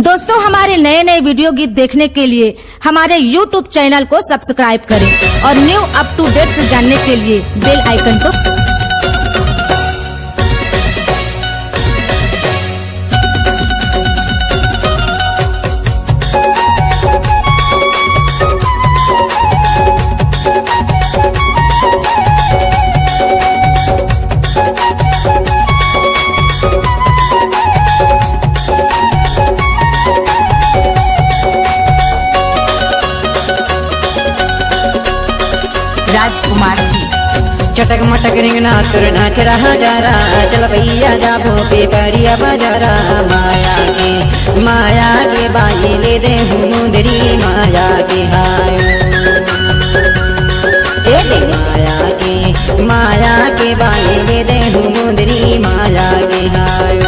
दोस्तों हमारे नए नए वीडियो गीत देखने के लिए हमारे YouTube चैनल को सब्सक्राइब करें और न्यू अप टू डेट से जानने के लिए बेल आइकन को राजकुमार जी। चटक मटक रिंगना तुरना के रहा जा रहा चल भैया जाबो पेपरिया बाजारा माया के बाई ले दे मुंदरी माया के हाय माया के बाई ले दे मुंदरी माया के हाय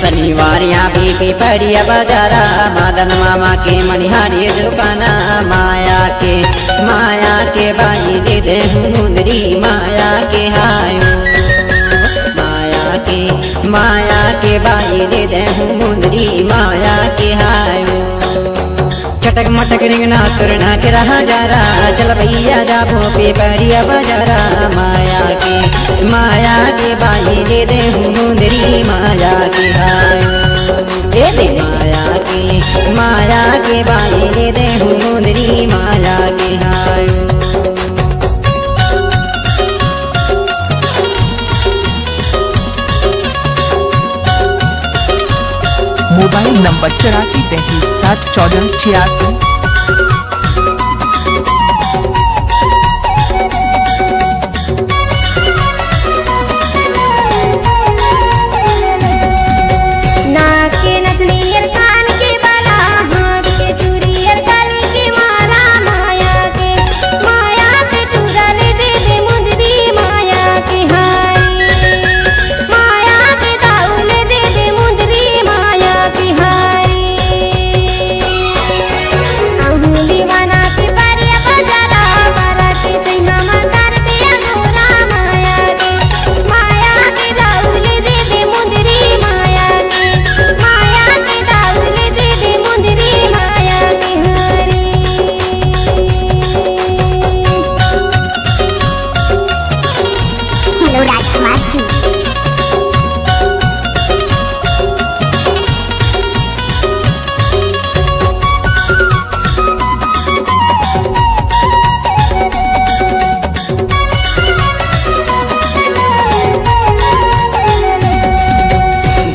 शनिवार यहाँ भी पेपरिया बाजारा मदन मामा के मनिहारी दुकाना माया के बाई दे दे मुंदरी माया के हायो माया के बाई दे दे मुंदरी माया के हायो चटक मटक रिंगना तुरना के रहा जा रहा चल भैया जाबो पेपरिया बाजारा माया के बाई दे दे मुंदरी माया के हायो दे माया के बाई दे दे मुंदरी माया के हायो मोबाइल नंबर 8433 714 86। राजकुमार जी।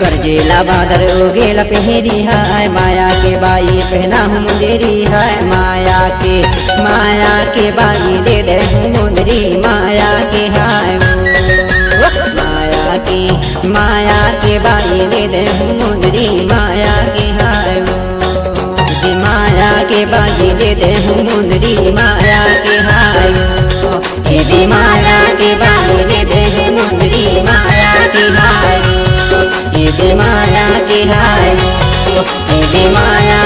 गरजेला बादर उगेला पहरी है माया के बाई पहना मुंदरी है माया के बाई दे दे मुंदरी माया के हाय माया के बाई दे दे मुंदरी माया के हाय माया के बाई दे दे मुंदरी माया के हाय माया के बाई दे दे मुंदरी माया के हाय माया के हाय माया